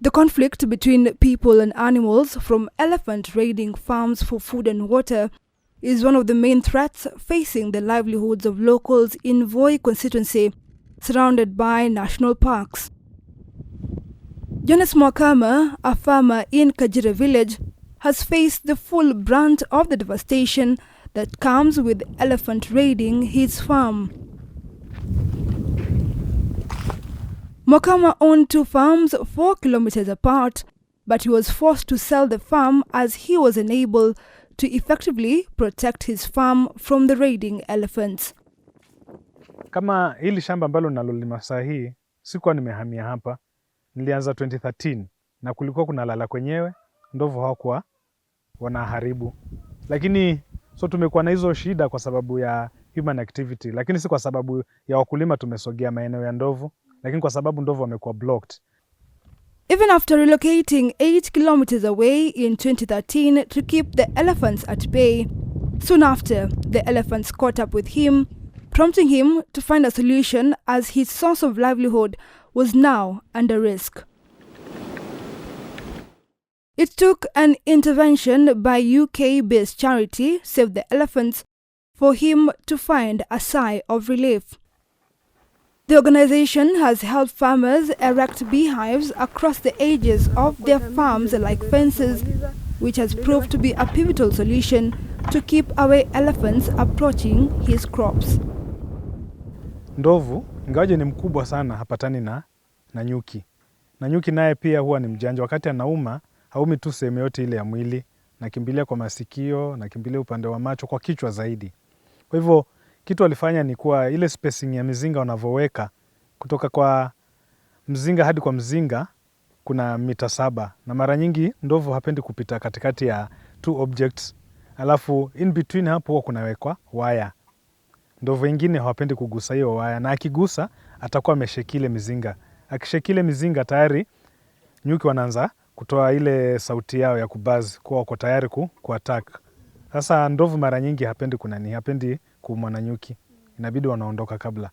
The conflict between people and animals from elephant raiding farms for food and water is one of the main threats facing the livelihoods of locals in Voi constituency, surrounded by national parks. Jonas Mwakama, a farmer in Kajira village, has faced the full brunt of the devastation that comes with elephant raiding his farm. Mwakama owned 2 farms 4 kilometers apart, but he was forced to sell the farm as he was unable to effectively protect his farm from the raiding elephants. Kama hili shamba ambalo nalolima saa hii, sikuwa nimehamia hapa. Nilianza 2013 na kulikuwa kuna lala kwenyewe, ndovu hawakuwa wanaharibu. Lakini so tumekuwa na hizo shida kwa sababu ya human activity, lakini si kwa sababu ya wakulima tumesogea maeneo ya ndovu, lakini kwa sababu ndovu wamekuwa blocked. Even after relocating 8 kilometers away in 2013 to keep the elephants at bay, soon after, the elephants caught up with him, prompting him to find a solution as his source of livelihood was now under risk. It took an intervention by UK-based charity Save the Elephants for him to find a sigh of relief. The organization has helped farmers erect beehives across the edges of their farms like fences, which has proved to be a pivotal solution to keep away elephants approaching his crops. Ndovu, ingawaje ni mkubwa sana, hapatani na nyuki. Na nyuki naye pia huwa ni mjanja. Wakati anauma, haumi tu sehemu yote ile ya mwili, nakimbilia kwa masikio, nakimbilia upande wa macho, kwa kichwa zaidi. Kwa hivyo, kitu alifanya ni kuwa ile spacing ya mizinga wanavoweka, kutoka kwa mzinga hadi kwa mzinga, kuna mita 7. Na mara nyingi, ndovu hapendi kupita katikati ya 2 objects. Alafu, in between hapo huwa kunawekwa waya. Ndovu wengine hawapendi kugusa hiyo waya, na akigusa atakuwa ameshekile mizinga. Akishekile mizinga tayari nyuki wanaanza kutoa ile sauti yao ya kubuzz, kuwa wako tayari kuattack. Sasa ndovu mara nyingi hapendi kuumwa na nyuki. Inabidi wanaondoka kabla.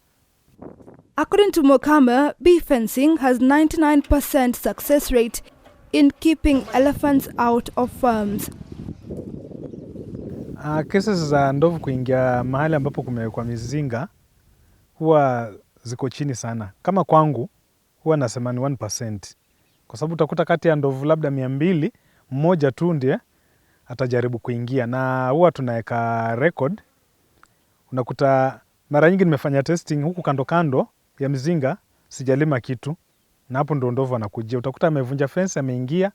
According to Mwakama, bee fencing has 99% success rate in keeping elephants out of farms. Cases za ndovu kuingia mahali ambapo kumewekwa mizinga huwa ziko chini sana. Kama kwangu huwa nasema ni 1%. Kwa sababu utakuta kati ya ndovu labda 200, mmoja tu ndiye atajaribu kuingia. Na huwa tunaweka record. Unakuta mara nyingi nimefanya testing huku kando kando ya mizinga, sijalima kitu. Na hapo ndo ndovu anakujia. Utakuta amevunja fence, ameingia,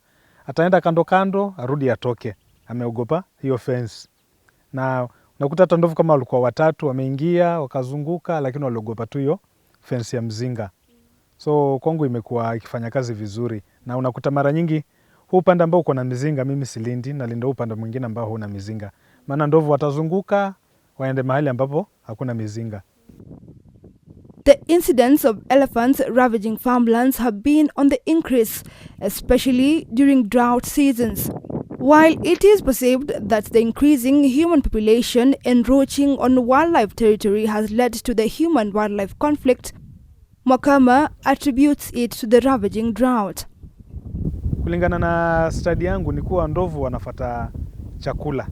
ataenda kando kando, arudi atoke. Ameogopa hiyo fence. Na unakuta hata ndovu kama walikuwa 3 wameingia, wakazunguka, lakini waliogopa tu hiyo fence ya mzinga. So kwangu imekuwa ikifanya kazi vizuri. Na unakuta mara nyingi huu upande ambao uko na mizinga mimi silindi, na linda upande mwingine ambao huna mizinga. Maana ndovu watazunguka waende mahali ambapo hakuna mizinga. The incidents of elephants ravaging farmlands have been on the increase, especially during drought seasons. While it is perceived that the increasing human population encroaching on wildlife territory has led to the human-wildlife conflict, Mwakama attributes it to the ravaging drought. Kulingana na study yangu ni kuwa ndovu wanafuata chakula.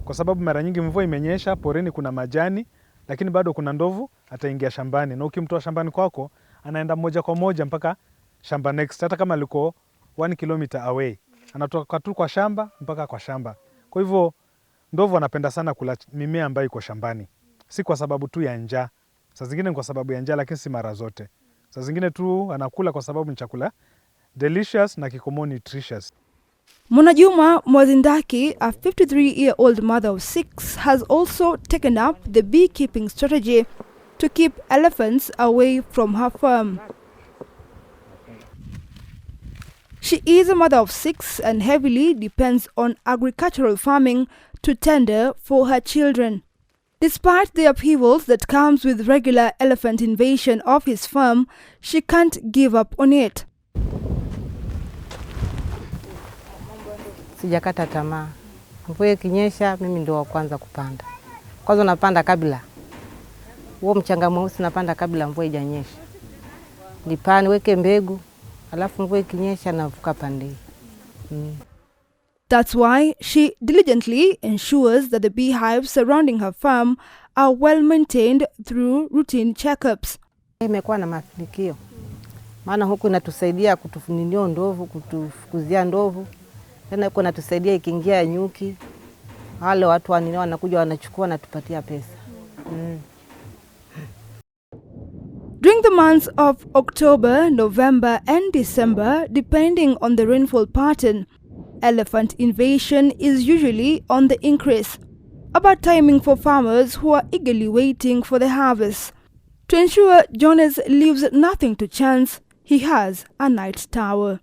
Kwa sababu mara nyingi mvua imenyesha, porini kuna majani, lakini bado kuna ndovu ataingia shambani. Na ukimtoa shambani kwako, anaenda moja kwa moja mpaka shamba next. Hata kama liko 1 kilometer away, anatoka tu kwa shamba mpaka kwa shamba. Kwa hivyo ndovu wanapenda sana kula mimea ambayo iko shambani. Si kwa sababu tu ya njaa. Saa zingine ni kwa sababu ya njaa, lakini si mara zote. Saa zingine tu anakula kwa sababu ni chakula delicious na kikomo nutritious. Monajuma Mwazindaki, a 53-year-old mother of 6, has also taken up the beekeeping strategy to keep elephants away from her farm. She is a mother of 6 and heavily depends on agricultural farming to tender for her children. Despite the upheavals that comes with regular elephant invasion of his farm, she can't give up on it. Sijakata tamaa. Mvua ikinyesha mimi ndio wa kwanza kupanda. Kwanza napanda kabla. Huo mchanga mweusi napanda kabla mvua haijanyesha. Nipane weke mbegu, alafu mvua ikinyesha navuka pande hii. That's why she diligently ensures that the beehives surrounding her farm are well maintained through routine checkups. Imekuwa na mafanikio, maana huku inatusaidia kutufuninio ndovu, kutufukuzia ndovu, tena huku inatusaidia ikiingia nyuki, wale watu wanini wanakuja wanachukua na tupatia pesa. During the months of October, November and December, depending on the rainfall pattern, elephant invasion is usually on the increase. A bad timing for farmers who are eagerly waiting for the harvest. To ensure Jonas leaves nothing to chance, he has a night tower.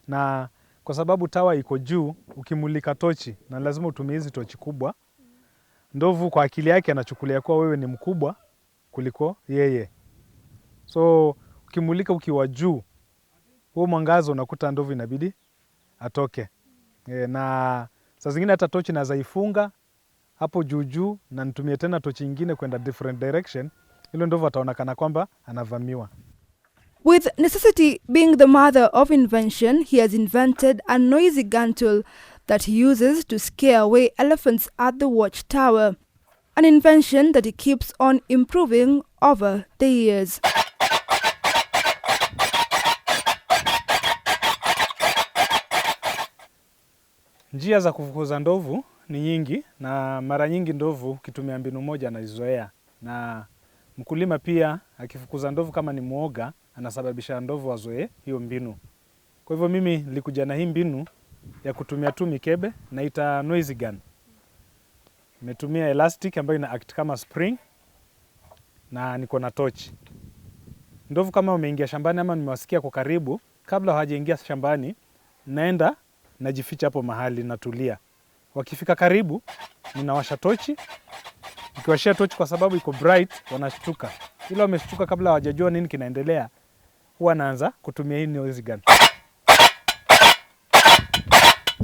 Na kwa sababu tawa iko juu, ukimulika tochi, na lazima utumie hizi tochi kubwa, ndovu kwa akili yake anachukulia kuwa wewe ni mkubwa kuliko yeye. So ukimulika ukiwa juu, huo mwangazo unakuta ndovu inabidi atoke. Na saa zingine hata tochi naweza ifunga hapo juu na nitumie tena tochi nyingine kwenda different direction, ile ndovu ataonekana kwamba anavamiwa. With necessity being the mother of invention, he has invented a noisy gun tool that he uses to scare away elephants at the watchtower. An invention that he keeps on improving over the years. Njia za kufukuza ndovu ni nyingi, na mara nyingi ndovu ukitumia mbinu moja anazizoea. Na mkulima pia akifukuza ndovu kama ni muoga, anasababisha ndovu wazoee hiyo mbinu. Kwa hivyo mimi nilikuja na hii mbinu ya kutumia tu mikebe, naita noisy gun. Nimetumia elastic ambayo ina act kama spring, na niko na torch. Ndovu kama wameingia shambani ama nimewasikia kwa karibu, kabla hawajaingia shambani, naenda najificha hapo mahali natulia. Wakifika karibu, ninawasha tochi. Nikiwashia tochi kwa sababu iko bright, wanashtuka. Ila wameshtuka kabla hawajajua nini kinaendelea, huwa naanza kutumia hii noisy gun.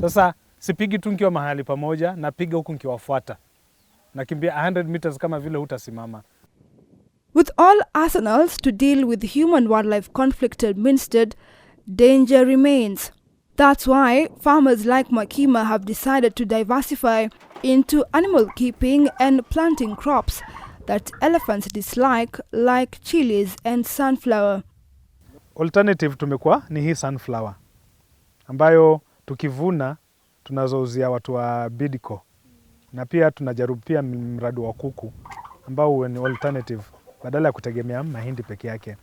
Sasa sipigi tu nikiwa mahali pamoja, napiga huku nikiwafuata. Nakimbia 100 meters kama vile hutasimama. With all arsenals to deal with human-wildlife conflict administered, danger remains. That's why farmers like Makima have decided to diversify into animal keeping and planting crops that elephants dislike, like chilies and sunflower. Alternative tumekuwa ni hii sunflower, ambayo tukivuna tunazouzia watu wa Bidco, na pia tunajaribu pia mradi wa kuku ambao ni alternative badala ya kutegemea mahindi peke yake.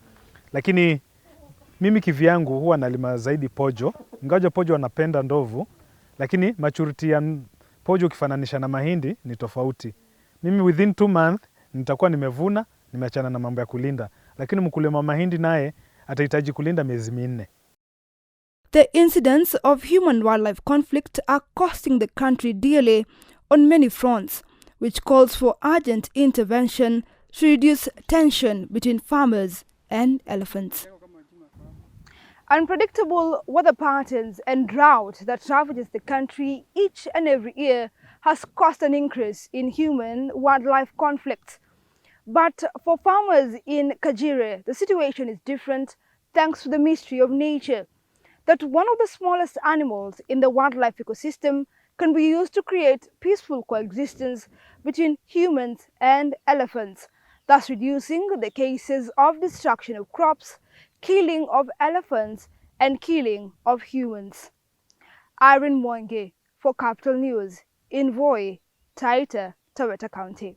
Lakini mimi kivyangu huwa nalima zaidi pojo. Ingawa pojo wanapenda ndovu, lakini maturity ya pojo ukifananisha na mahindi ni tofauti. Mimi within 2 months nitakuwa nimevuna, nimeachana na mambo ya kulinda. Lakini mkulima mahindi naye atahitaji kulinda miezi 4. The incidents of human-wildlife conflict are costing the country dearly on many fronts, which calls for urgent intervention to reduce tension between farmers and elephants. Unpredictable weather patterns and drought that ravages the country each and every year has caused an increase in human-wildlife conflict. But for farmers in Kajire, the situation is different thanks to the mystery of nature, that one of the smallest animals in the wildlife ecosystem can be used to create peaceful coexistence between humans and elephants, thus reducing the cases of destruction of crops, killing of elephants, and killing of humans. Irene Mwangi for Capital News in Voi, Taita, Taveta County.